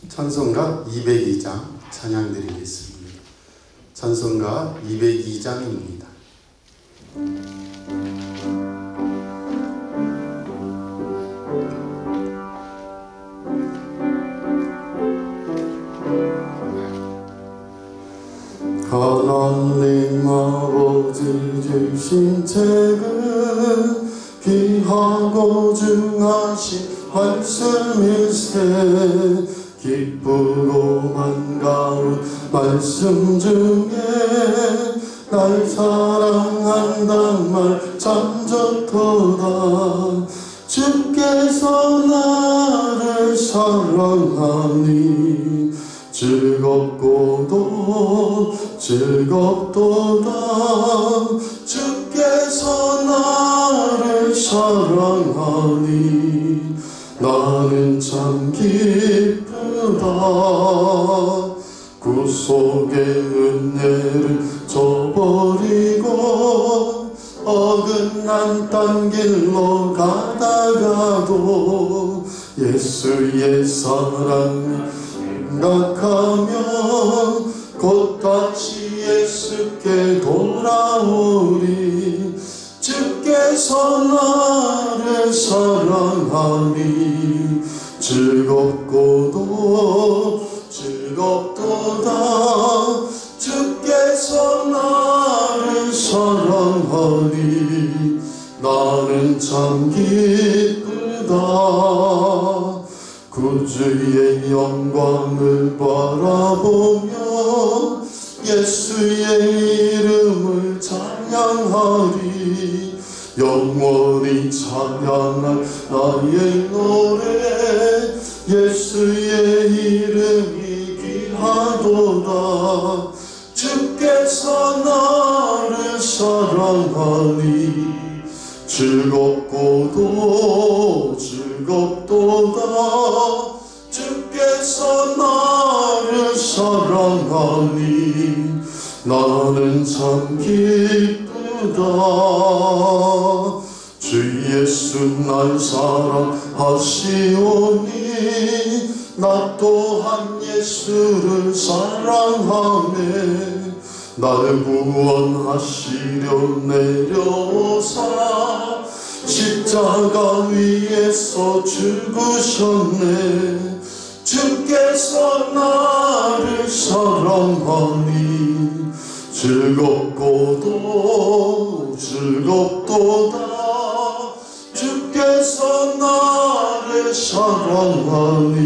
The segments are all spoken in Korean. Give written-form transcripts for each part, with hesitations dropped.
찬송가 202장 찬양 드리겠습니다. 찬송가 202장입니다. 하나님 아버지 주신 책은 귀하고 중하신 말씀일세. 기쁘고 반가운 말씀 중에 날 사랑한단 말 참 좋도다. 주께서 나를 사랑하니 즐겁고도 즐겁도다. 주께서 나를 사랑하니 나는 참 기쁘다. 구속의 은혜를 저버리고 어긋난 딴 길로 가다가도 예수의 사랑을 생각하면 곧 다시 예수께 돌아오리. 주께서 나를 사랑하니 즐겁고도 즐겁도다. 주께서 나를 사랑하니 나는 참 기쁘다. 구주의 영광을 바라보며 예수의 이름을 찬양하리. 영원히 찬양할 나의 노래 예수의 이름이 귀하도다. 주께서 나를 사랑하니 즐겁고도 즐겁도다. 주께서 나를 사랑하니 나는 참 기쁘다. 주 예수 날 사랑하시오니 나 또한 예수를 사랑하네. 날 구원하시려 내려오사 십자가 위에서 죽으셨네. 주께서 나를 사랑하니 즐겁고도 즐겁도다. 주께서 나를 사랑하니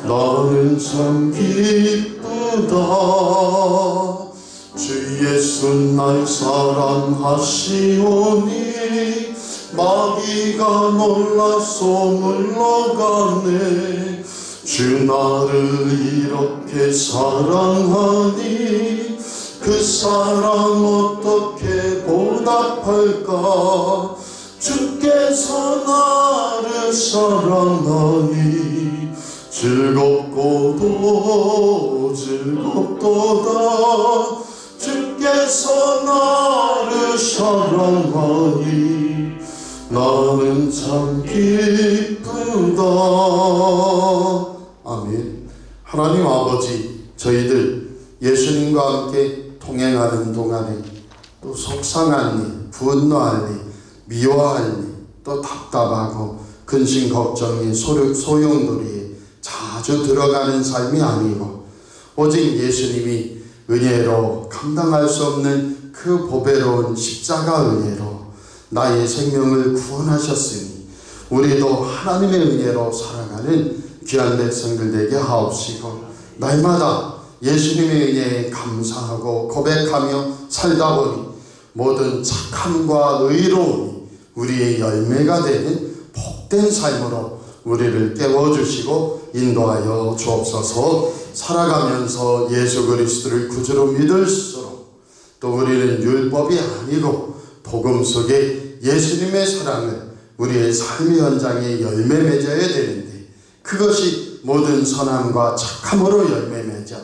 나는 참 기쁘다. 주 예수 날 사랑하시오니 마귀가 놀라서 물러가네. 주 나를 이렇게 사랑하니 그 사랑 어떻게 보답할까. 주께서 나를 사랑하니 즐겁고도 즐겁도다. 주께서 나를 사랑하니 나는 참 기쁘다. 아멘. 하나님 아버지, 저희들 예수님과 함께 동행하는 동안에 또 속상한 일, 분노할 일, 미워할 일, 또 답답하고 근심 걱정이 소용돌이에 자주 들어가는 삶이 아니고 오직 예수님이 은혜로 감당할 수 없는 그 보배로운 십자가 은혜로 나의 생명을 구원하셨으니 우리도 하나님의 은혜로 살아가는 귀한 백성들 되게 하옵시고 날마다 예수님의 은혜에 감사하고 고백하며 살다 보니 모든 착함과 의로움이 우리의 열매가 되는 복된 삶으로 우리를 깨워주시고 인도하여 주옵소서. 살아가면서 예수 그리스도를 구주로 믿을수록 또 우리는 율법이 아니고 복음 속에 예수님의 사랑을 우리의 삶의 현장에 열매 맺어야 되는데 그것이 모든 선함과 착함으로 열매 맺어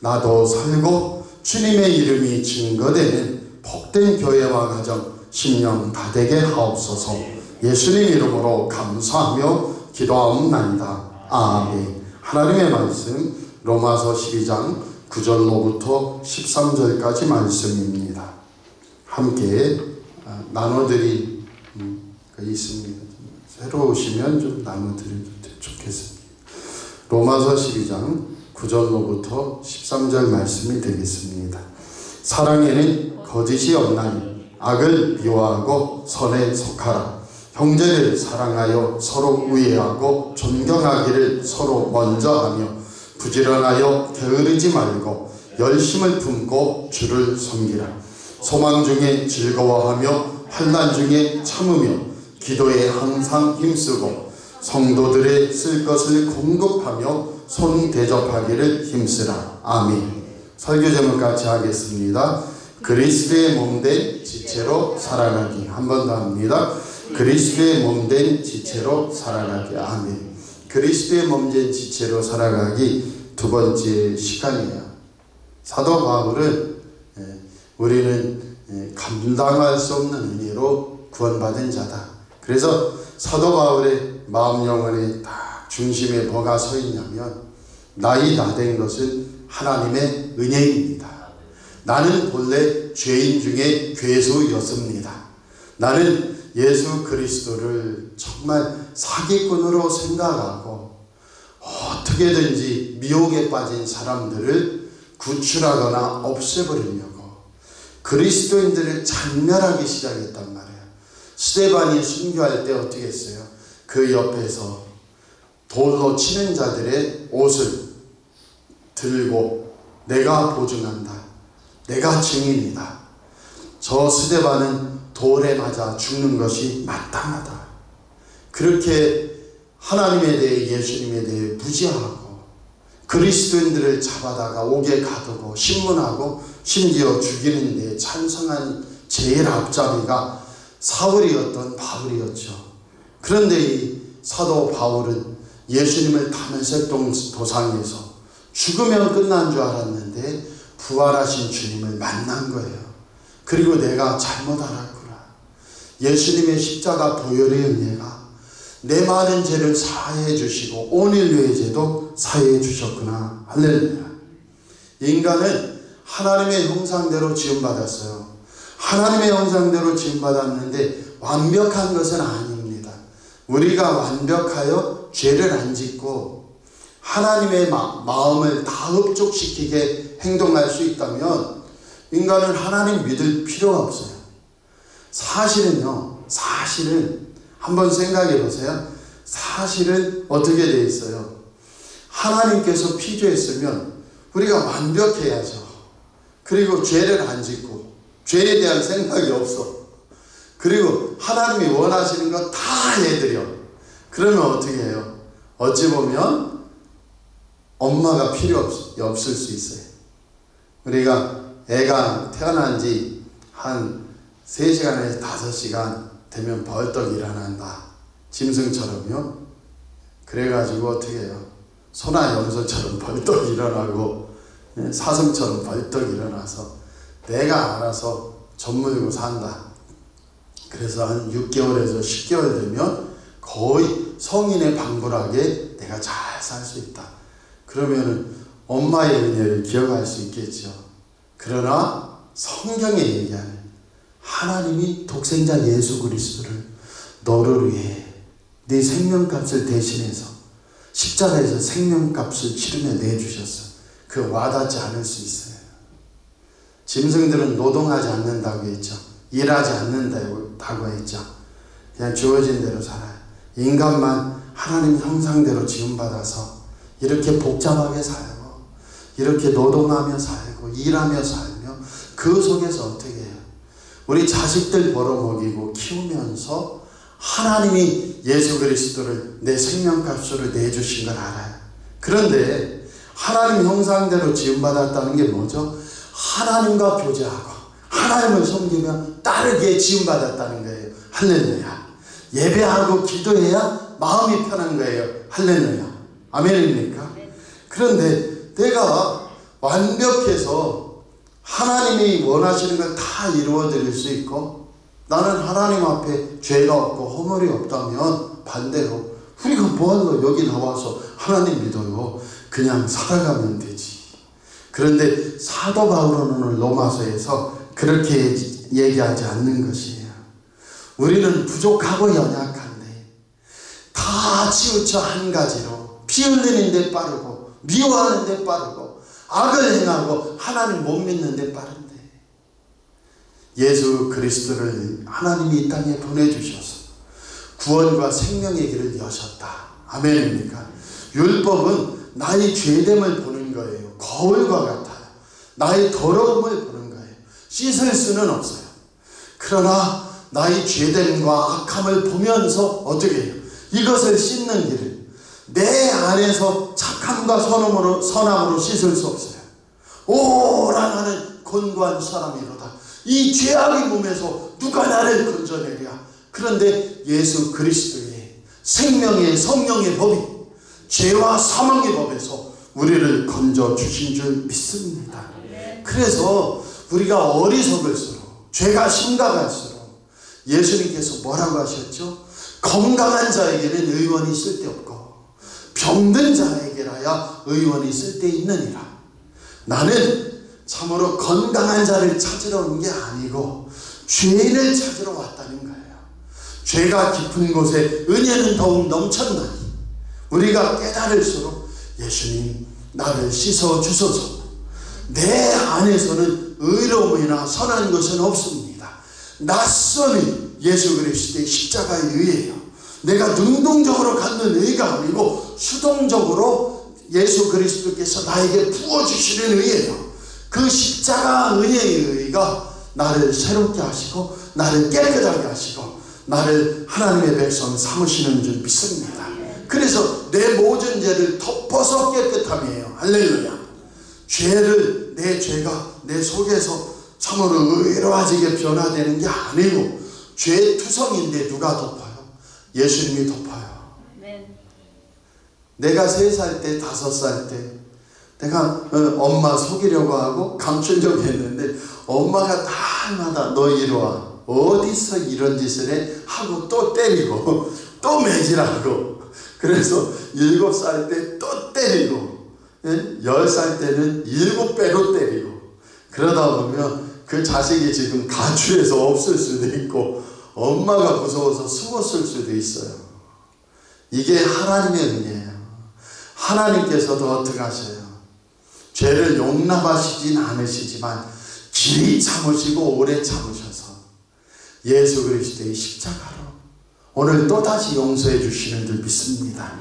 나도 살고 주님의 이름이 증거되는 복된 교회와 가정 심령 다 되게 하옵소서. 예수님 이름으로 감사하며 기도하옵나이다. 아멘. 하나님의 말씀 로마서 12장 9절로부터 13절까지 말씀입니다. 함께 나눠드리 있습니다. 새로 오시면 좀 나눠드려도 좋겠습니다. 로마서 12장 9절로부터 13절 말씀이 되겠습니다. 사랑에는 거짓이 없나니 악을 미워하고 선에 속하라. 형제를 사랑하여 서로 우애하고 존경하기를 서로 먼저 하며 부지런하여 게으르지 말고 열심을 품고 주를 섬기라. 소망 중에 즐거워하며 환난 중에 참으며 기도에 항상 힘쓰고 성도들의 쓸 것을 공급하며 손 대접하기를 힘쓰라. 아멘. 설교 제목 같이 하겠습니다. 그리스도의 몸된 지체로 살아가기. 한 번 더 합니다. 그리스도의 몸된 지체로 살아가기. 아멘. 그리스도의 몸된 지체로 살아가기 두 번째 시간이에요. 사도 바울은 우리는 감당할 수 없는 은혜로 구원받은 자다. 그래서 사도 바울의 마음 영혼의 딱 중심에 뭐가 서 있냐면 나이 다 된 것은 하나님의 은혜입니다. 나는 본래 죄인 중에 괴수였습니다. 나는 예수 그리스도를 정말 사기꾼으로 생각하고 어떻게든지 미혹에 빠진 사람들을 구출하거나 없애버리려고 그리스도인들을 잔멸하기 시작했단 말이에요. 스데반이 순교할 때 어떻게 했어요? 그 옆에서 돌로 치는 자들의 옷을 들고 내가 보증한다. 내가 증인이다. 저 스데반은 돌에 맞아 죽는 것이 마땅하다. 그렇게 하나님에 대해 예수님에 대해 무지하고 그리스도인들을 잡아다가 옥에 가두고 신문하고 심지어 죽이는 데 찬성한 제일 앞잡이가 사울이었던 바울이었죠. 그런데 이 사도 바울은 예수님을 다메섹 도상에서 죽으면 끝난 줄 알았는데 부활하신 주님을 만난 거예요. 그리고 내가 잘못 알았구나. 예수님의 십자가 보혈의 은혜가 내 많은 죄를 사해 주시고 온 인류의 죄도 사해 주셨구나. 할렐루야. 인간은 하나님의 형상대로 지음받았어요. 하나님의 형상대로 지음받았는데 완벽한 것은 아닙니다. 우리가 완벽하여 죄를 안 짓고 하나님의 마음을 다 흡족시키게 행동할 수 있다면 인간은 하나님 믿을 필요가 없어요. 사실은 한번 생각해 보세요. 사실은 어떻게 되어 있어요? 하나님께서 피조했으면 우리가 완벽해야죠. 그리고 죄를 안 짓고 죄에 대한 생각이 없어. 그리고 하나님이 원하시는 거 다 해드려. 그러면 어떻게 해요? 어찌 보면 엄마가 필요 없을 수 있어요. 우리가 애가 태어난 지 한 3시간에서 5시간 되면 벌떡 일어난다. 짐승처럼요. 그래가지고 어떻게 해요? 소나 염소처럼 벌떡 일어나고 사슴처럼 벌떡 일어나서 내가 알아서 젖물고 산다. 그래서 한 6개월에서 10개월 되면 거의 성인의 방불하게 내가 잘 살 수 있다. 그러면은 엄마의 은혜를 기억할 수 있겠죠. 그러나 성경에 얘기하는 하나님이 독생자 예수 그리스도를 너를 위해 네 생명값을 대신해서 십자가에서 생명값을 치르며 내주셨어. 그 와닿지 않을 수 있어요. 짐승들은 노동하지 않는다고 했죠. 일하지 않는다고 했죠. 그냥 주어진 대로 살아요. 인간만 하나님 형상대로 지음받아서 이렇게 복잡하게 살고 이렇게 노동하며 살고 일하며 살며 그 속에서 어떻게 해요? 우리 자식들 벌어먹이고 키우면서 하나님이 예수 그리스도를 내 생명값으로 내주신 걸 알아요. 그런데 하나님 형상대로 지음받았다는 게 뭐죠? 하나님과 교제하고 하나님을 섬기며 따르게 지음받았다는 거예요. 할렐루야. 예배하고 기도해야 마음이 편한 거예요. 할렐루야. 아멘입니까? 그런데 내가 완벽해서 하나님이 원하시는 걸 다 이루어 드릴 수 있고 나는 하나님 앞에 죄가 없고 허물이 없다면 반대로 우리가 뭐하러 여기 나와서 하나님 믿어요. 그냥 살아가면 되지. 그런데 사도 바울은 오늘 로마서에서 그렇게 얘기하지 않는 것이에요. 우리는 부족하고 연약한데 다 치우쳐 한 가지로 피 흘리는 데 빠르고 미워하는 데 빠르고 악을 행하고 하나님 못 믿는 데 빠른데 예수 그리스도를 하나님이 이 땅에 보내주셔서 구원과 생명의 길을 여셨다. 아멘입니까? 율법은 나의 죄됨을 보는 거예요. 거울과 같아요. 나의 더러움을 보는 거예요. 씻을 수는 없어요. 그러나 나의 죄됨과 악함을 보면서 어떻게 해요? 이것을 씻는 길을 내 안에서 착함과 선함으로 씻을 수 없어요. 오라 나는 곤고한 사람이로다. 이 죄악의 몸에서 누가 나를 건져내랴. 그런데 예수 그리스도의 생명의 성령의 법이 죄와 사망의 법에서 우리를 건져주신 줄 믿습니다. 그래서 우리가 어리석을수록 죄가 심각할수록 예수님께서 뭐라고 하셨죠? 건강한 자에게는 의원이 쓸데없고 병든 자에게라야 의원이 쓸데있느니라. 나는 참으로 건강한 자를 찾으러 온 게 아니고 죄인을 찾으러 왔다는 거예요. 죄가 깊은 곳에 은혜는 더욱 넘쳤나니 우리가 깨달을수록 예수님 나를 씻어 주소서. 내 안에서는 의로움이나 선한 것은 없습니다. 낯선이 예수 그리스도의 십자가에 의해요. 내가 능동적으로 갖는 의가 아니고 수동적으로 예수 그리스도께서 나에게 부어주시는 의예요. 그 십자가 은혜의 의가 나를 새롭게 하시고 나를 깨끗하게 하시고 나를 하나님의 백성 삼으시는 줄 믿습니다. 그래서 내 모든 죄를 덮어서 깨끗함이에요. 할렐루야. 죄를 내 죄가 내 속에서 참으로 의로워지게 변화되는 게 아니고 죄 투성인데 누가 덮어요? 예수님이 덮어요. 내가 3살 때 5살 때 내가 엄마 속이려고 하고 감추려고 했는데 엄마가 날마다 너 이리 와. 어디서 이런 짓을 해? 하고 또 때리고 또 매질하고 그래서 7살 때 또 때리고 10살 때는 7배로 때리고 그러다 보면 그 자식이 지금 가출해서 없을 수도 있고 엄마가 무서워서 숨었을 수도 있어요. 이게 하나님의 은혜예요. 하나님께서도 어떻게 하셔요? 죄를 용납하시진 않으시지만 길이 참으시고 오래 참으셔서 예수 그리스도의 십자가로 오늘 또다시 용서해 주시는 줄 믿습니다.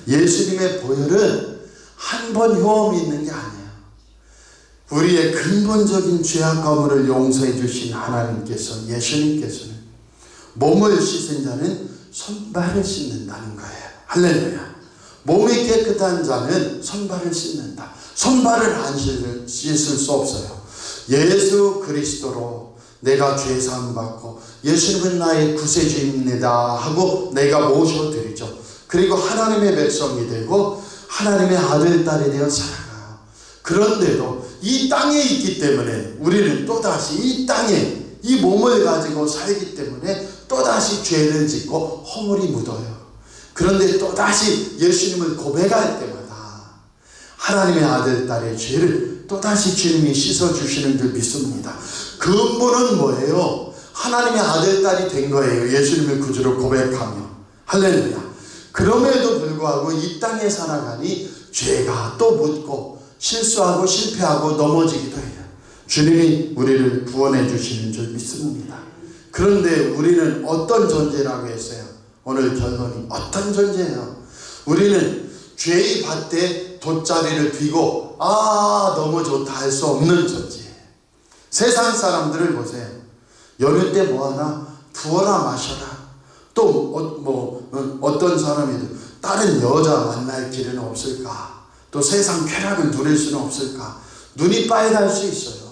예수님의 보혈은 한 번 효험이 있는 게 아니에요. 우리의 근본적인 죄악 가물을 용서해 주신 하나님께서 예수님께서는 몸을 씻은 자는 손발을 씻는다는 거예요. 할렐루야. 몸이 깨끗한 자는 손발을 씻는다. 손발을 안 씻을 수 없어요. 예수 그리스도로 내가 죄사함 받고 예수님은 나의 구세주입니다 하고 내가 모셔드리죠. 그리고 하나님의 백성이 되고 하나님의 아들 딸이 되어 살아가요. 그런데도 이 땅에 있기 때문에 우리는 또다시 이 땅에 이 몸을 가지고 살기 때문에 또다시 죄를 짓고 허물이 묻어요. 그런데 또다시 예수님을 고백할 때마다 하나님의 아들 딸의 죄를 또다시 주님이 씻어주시는 줄 믿습니다. 근본은 뭐예요? 하나님의 아들 딸이 된 거예요. 예수님을 구주로 고백하며. 할렐루야. 그럼에도 불구하고 이 땅에 살아가니 죄가 또 묻고 실수하고 실패하고 넘어지기도 해요. 주님이 우리를 구원해 주시는 줄 믿습니다. 그런데 우리는 어떤 존재라고 했어요? 오늘 결론이 어떤 존재예요? 우리는 죄의 밭에 돗자리를 피고 너무 좋다 할 수 없는 존재예요. 세상 사람들을 보세요. 연휴 때 뭐하나? 부어라 마셔라. 또 어떤 사람이든 다른 여자 만날 길은 없을까? 또 세상 쾌락을 누릴 수는 없을까? 눈이 빨갈 수 있어요.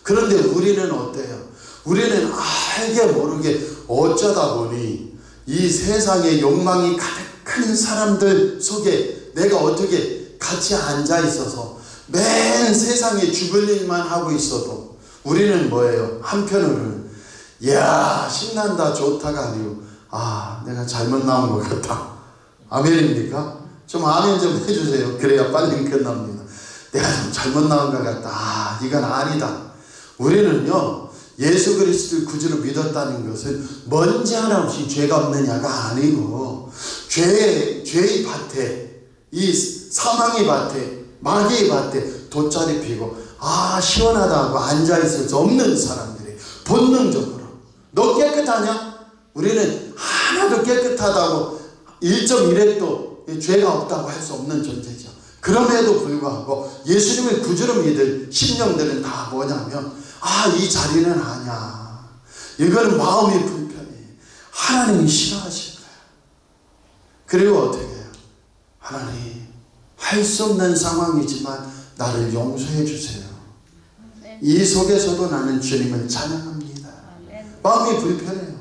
그런데 우리는 어때요? 우리는 알게 모르게 어쩌다 보니 이 세상의 욕망이 가득한 사람들 속에 내가 어떻게 같이 앉아 있어서 맨 세상에 죽을 일만 하고 있어도 우리는 뭐예요? 한편으로는 이야 신난다 좋다가 아니고 내가 잘못 나온 것 같다. 아멘입니까? 좀 아멘 좀 해주세요. 그래야 빨리 끝납니다. 내가 좀 잘못 나온 것 같다. 아, 이건 아니다. 우리는요, 예수 그리스도의 구주를 믿었다는 것은 먼지 하나 없이 죄가 없느냐가 아니고, 죄의 밭에, 이 사망의 밭에, 마귀의 밭에 돗자리 피고, 아, 시원하다 하고 앉아있을 수 없는 사람들이 본능적으로, 너 깨끗하냐? 우리는 하나도 깨끗하다고 1.1획도 죄가 없다고 할 수 없는 존재죠. 그럼에도 불구하고 예수님의 구주로 믿을 심령들은 다 뭐냐면, 아, 이 자리는 아니야. 이거는 마음이 불편해. 하나님이 싫어하실 거야. 그리고 어떻게 해요? 하나님, 할 수 없는 상황이지만 나를 용서해 주세요. 이 속에서도 나는 주님을 찬양합니다. 마음이 불편해요.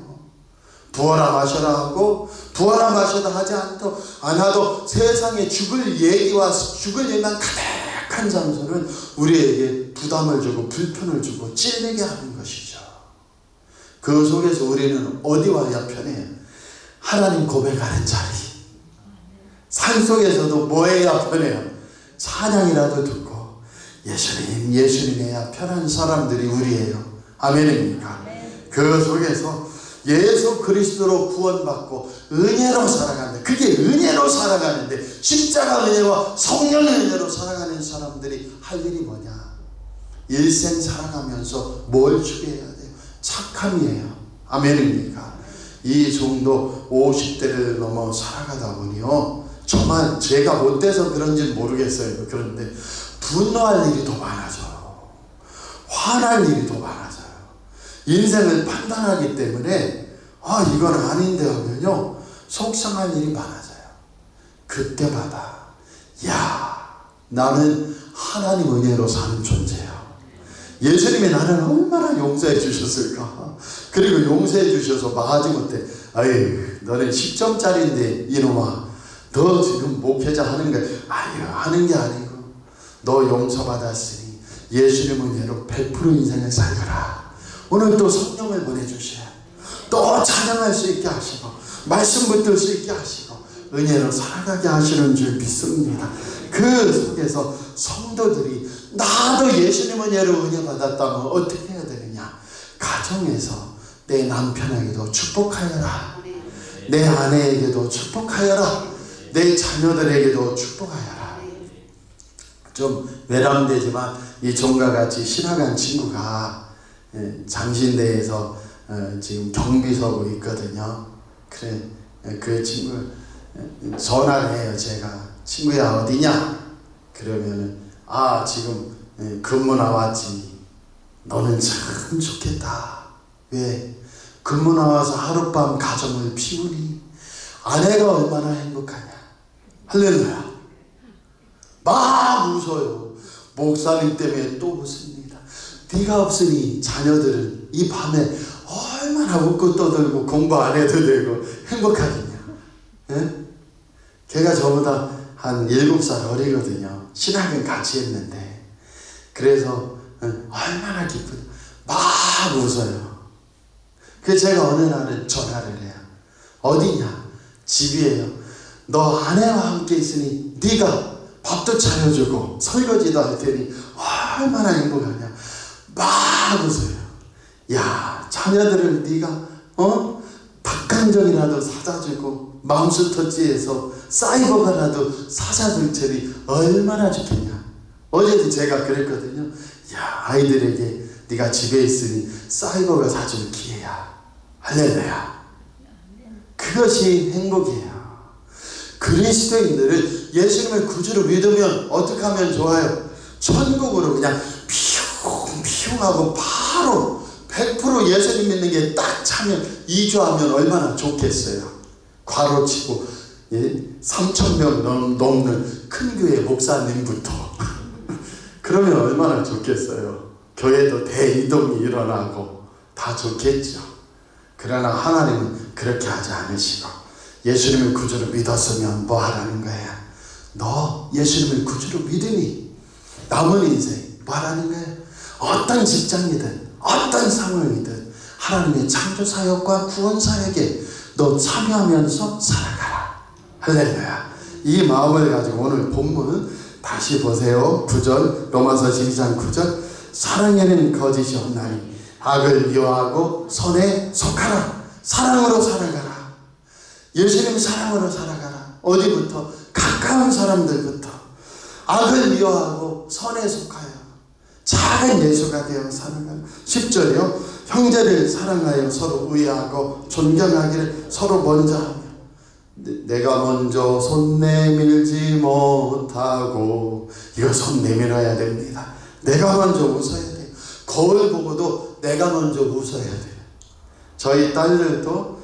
부어라 마셔라 하고, 부어라 마셔라 하지 않아도 세상에 죽을 얘기와 죽을 얘기만 가득한 장소는 우리에게 부담을 주고 불편을 주고 찔리게 하는 것이죠. 그 속에서 우리는 어디 와야 편해요? 하나님 고백하는 자리. 산속에서도 뭐 해야 편해요? 찬양이라도 듣고 예수님, 예수님 해야 편한 사람들이 우리예요. 아멘입니까? 그 속에서 예수 그리스도로 구원받고 은혜로 살아가는데, 그게 은혜로 살아가는데, 십자가 은혜와 성령의 은혜로 살아가는 사람들이 할 일이 뭐냐? 일생 살아가면서 뭘 추구해야 돼요? 착함이에요. 아멘입니까? 이 정도 50대를 넘어 살아가다 보니요, 저만 제가 못돼서 그런지는 모르겠어요. 그런데 분노할 일이 더 많아져요. 화날 일이 더 많아져요. 인생을 판단하기 때문에, 아, 이건 아닌데 하면요, 속상할 일이 많아져요. 그때마다, 야, 나는 하나님 은혜로 사는 존재야. 예수님이 나를 얼마나 용서해 주셨을까? 그리고 용서해 주셔서 마지못해, 아유, 너는 10점짜리인데 이놈아, 너 지금 목회자 하는 거야. 아유, 하는 게 아니고, 너 용서받았으니 예수님 은혜로 100% 인생을 살거라. 오늘 또 성령을 보내주셔야 또 찬양할 수 있게 하시고, 말씀 붙들 수 있게 하시고, 은혜로 살아가게 하시는 줄 믿습니다. 그 속에서 성도들이 나도 예수님 은혜로 은혜 받았다면 어떻게 해야 되느냐? 가정에서 내 남편에게도 축복하여라. 내 아내에게도 축복하여라. 내 자녀들에게도 축복하여라. 좀 외람되지만 이 종과 같이 신학한 친구가 장신대에서 지금 경비서고 있거든요. 그래, 그 친구 전화를 해요. 제가, 친구야 어디냐? 그러면은, 아, 지금 근무 나왔지. 너는 참 좋겠다. 왜? 근무 나와서 하룻밤 가정을 피우니 아내가 얼마나 행복하냐. 할렐루야. 막 웃어요. 목사님 때문에 또 웃습니다. 네가 없으니 자녀들은 이 밤에 얼마나 웃고 떠들고 공부 안 해도 되고 행복하겠냐. 예? 걔가 저보다 한 7살 어리거든요. 신학은 같이 했는데, 그래서 얼마나 기쁘다. 막 웃어요. 그래서 제가 어느 날은 전화를 해요. 어디냐? 집이에요. 너 아내와 함께 있으니 네가 밥도 차려주고 설거지도 할 테니 얼마나 행복하냐. 막 웃어요. 야, 자녀들을 네가 닭강정이라도 사다 주고 맘스터치에서 사이버가라도 사다 줄 테니 얼마나 좋겠냐. 어제도 제가 그랬거든요. 야, 아이들에게 네가 집에 있으니 사이버가 사줄 기회야. 할렐루야. 그것이 행복이에요. 그리스도인들은 예수님을 구주로 믿으면 어떻게 하면 좋아요? 천국으로 그냥 피웅하고 바로 100% 예수님 믿는 게 딱 차면 이주하면 얼마나 좋겠어요. 과로치고 3,000명 넘는 큰 교회 목사님부터 그러면 얼마나 좋겠어요. 교회도 대이동이 일어나고 다 좋겠죠. 그러나 하나님은 그렇게 하지 않으시고, 예수님을 구주로 믿었으면 뭐 하라는 거야? 너 예수님을 구주로 믿으니 남은 인생 뭐 하라는 거야? 어떤 직장이든 어떤 상황이든 하나님의 창조사역과 구원사역에 너 참여하면서 살아가라. 할렐루야. 이 마음을 가지고 오늘 본문 다시 보세요. 9절, 로마서 12장 9절. 사랑에는 거짓이 없나니 악을 미워하고 선에 속하라. 사랑으로 살아가라. 예수님 사랑으로 살아가라. 어디부터? 가까운 사람들부터. 악을 미워하고 선에 속하여 작은 예수가 되어 살아가라. 10절이요. 형제를 사랑하여 서로 의하고 존경하기를 서로 먼저 하며 내가 먼저 손 내밀지 못하고, 이거 손 내밀어야 됩니다. 내가 먼저 웃어야 돼요. 거울 보고도 내가 먼저 웃어야 돼요. 저희 딸들도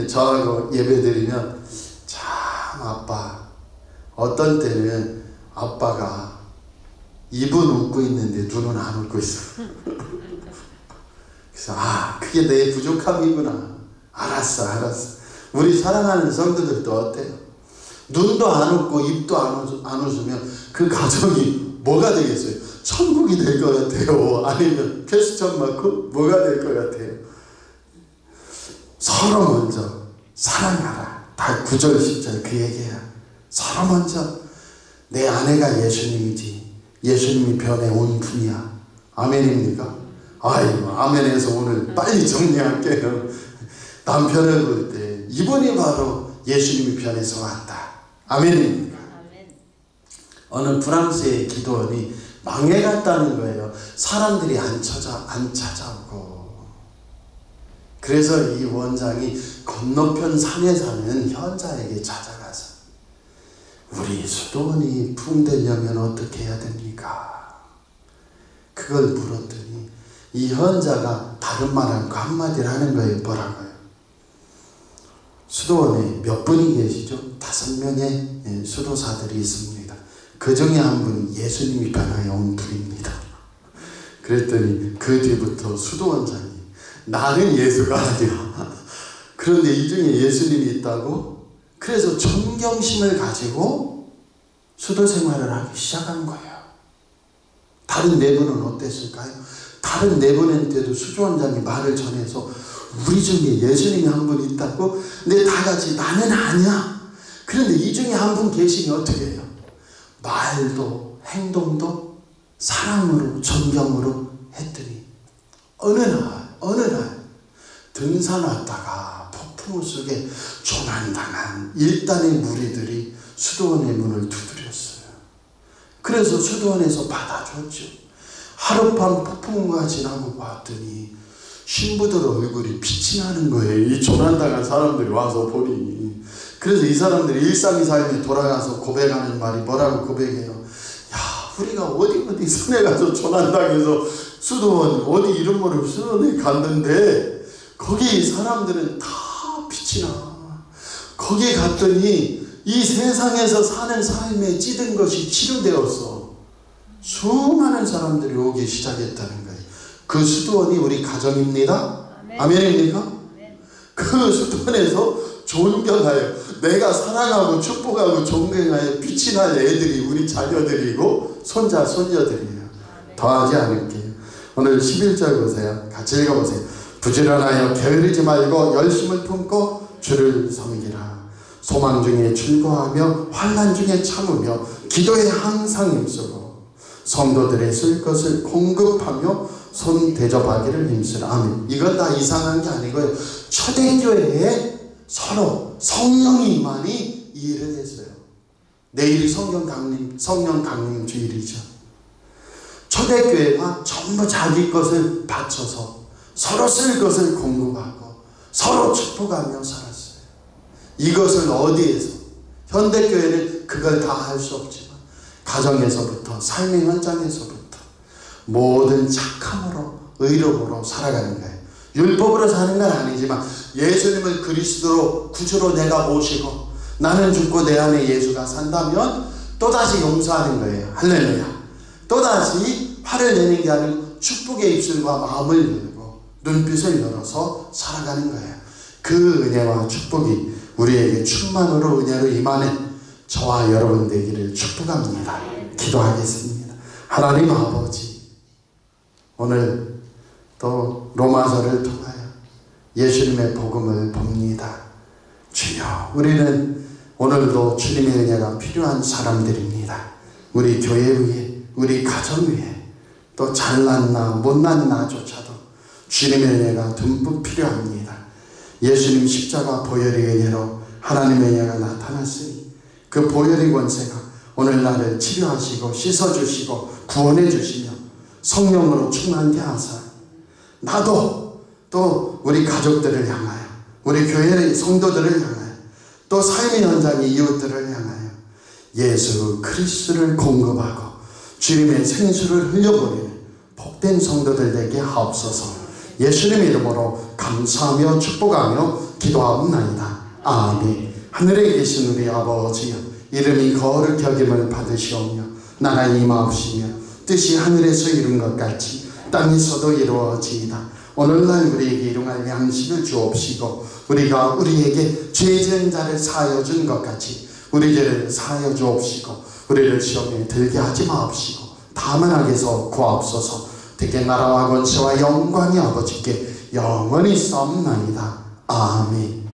저하고 예배드리면 참 아빠, 어떤 때는 아빠가 입은 웃고 있는데 눈은 안 웃고 있어. 그래서 그게 내 부족함이구나. 알았어. 우리 사랑하는 성도들도 어때요? 눈도 안 웃고 입도 안 웃으면 그 가정이 뭐가 되겠어요? 천국이 될 것 같아요? 아니면 퀘스천 마크? 뭐가 될 것 같아요? 서로 먼저 사랑하라. 다 9절 10절 그 얘기야. 서로 먼저. 내 아내가 예수님이지 예수님이 변해온 분이야. 아멘입니까? 아이고, 아멘해서 오늘 빨리 정리할게요. 남편을 볼 때 이분이 바로 예수님이 변해서 왔다. 아멘입니까? 아멘. 어느 프랑스의 기도원이 망해갔다는 거예요. 사람들이 안 찾아오고. 그래서 이 원장이 건너편 산에 사는 현자에게 찾아가서 우리 수도원이 부흥되려면 어떻게 해야 됩니까? 그걸 물었더니 이 현자가 다른 말 않고 한마디를 하는 거예요. 뭐라고요? 수도원에 몇 분이 계시죠? 5명의 수도사들이 있습니다. 그 중에 한 분이 예수님이 변하여 온 분입니다. 그랬더니 그 뒤부터 수도원장이 나는 예수가 아니야. 그런데 이 중에 예수님이 있다고? 그래서 존경심을 가지고 수도 생활을 하기 시작한 거예요. 다른 4분은 어땠을까요? 다른 4분한테도 수도원장이 말을 전해서 우리 중에 예수님이 한 분 있다고? 근데 다 같이 나는 아니야. 그런데 이 중에 한 분 계시니 어떻게 해요? 말도 행동도 사랑으로 존경으로 했더니 어느 날 등산 왔다가 폭풍 속에 조난당한 일단의 무리들이 수도원의 문을 두드렸어요. 그래서 수도원에서 받아줬죠. 하룻밤 폭풍우가 지나고 봤더니 신부들 얼굴이 빛이 나는 거예요. 이 조난당한 사람들이 와서 보니. 그래서 이 사람들이 일상의 삶에 돌아가서 고백하는 말이 뭐라고 고백해요? 야, 우리가 어디 산에 가서 조난당해서 수도원 어디 이름 모를 수도원에 갔는데 거기 사람들은 다 빛이 나. 거기 갔더니 이 세상에서 사는 삶에 찌든 것이 치료되었어. 수많은 사람들이 오기 시작했다는 거예요. 그 수도원이 우리 가정입니다. 아멘입니까? 그 수도원에서 존경하여 내가 사랑하고 축복하고 존경하여 빛이 날 애들이 우리 자녀들이고 손자 손녀들이에요. 더하지 않을게요. 오늘 11절 보세요. 같이 읽어보세요. 부지런하여 게으르지 말고 열심을 품고 주를 섬기라. 소망 중에 즐거워하며 환난 중에 참으며 기도에 항상 힘쓰고 성도들의 쓸 것을 공급하며 손 대접하기를 힘쓰라. 아멘. 이건 다 이상한 게 아니고요. 초대교회에 서로 성령이만이 이 일을 했어요. 내일이 성령 강림 주일이죠. 초대교회가 전부 자기 것을 바쳐서 서로 쓸 것을 공급하고 서로 축복하며 살았어요. 이것을 어디에서? 현대교회는 그걸 다 할 수 없지만 가정에서부터 삶의 현장에서부터 모든 착함으로 의롭으로 살아가는 거예요. 율법으로 사는 건 아니지만 예수님을 그리스도로 구주로 내가 모시고 나는 죽고 내 안에 예수가 산다면 또다시 용서하는 거예요. 할렐루야. 또다시 화를 내는 게 아니고 축복의 입술과 마음을 열고 눈빛을 열어서 살아가는 거예요. 그 은혜와 축복이 우리에게 충만으로 은혜로 임하는 저와 여러분 되기를 축복합니다. 기도하겠습니다. 하나님 아버지, 오늘 또 로마서를 통하여 예수님의 복음을 봅니다. 주여, 우리는 오늘도 주님의 은혜가 필요한 사람들입니다. 우리 교회 위에, 우리 가정 위에, 또 잘난 나 못난 나조차도 주님의 은혜가 듬뿍 필요합니다. 예수님 십자가 보혈의 은혜로 하나님의 은혜가 나타났으니 그 보혈의 권세가 오늘 나를 치료하시고 씻어주시고 구원해주시며 성령으로 충만케 하사 나도 또 우리 가족들을 향하여, 우리 교회의 성도들을 향하여, 또 삶의 현장의 이웃들을 향하여 예수 그리스도를 공급하고 주님의 생수를 흘려보내는 복된 성도들 되게 하옵소서. 예수님의 이름으로 감사하며 축복하며 기도하옵나이다. 아멘. 하늘에 계신 우리 아버지여, 이름이 거룩히 여김을 받으시오며 나라 임하옵시며 뜻이 하늘에서 이룬 것 같이 땅에서도 이루어지이다. 오늘날 우리에게 일용할 양식을 주옵시고 우리가 우리에게 죄 지은 자를 사하여 준 것 같이 우리 죄를 사하여 주옵시고 우리를 시험에 들게 하지 마옵시고 다만 악에서 구하옵소서. 되게 나라와 권세와 영광이 아버지께 영원히 싸움나이다. 아멘.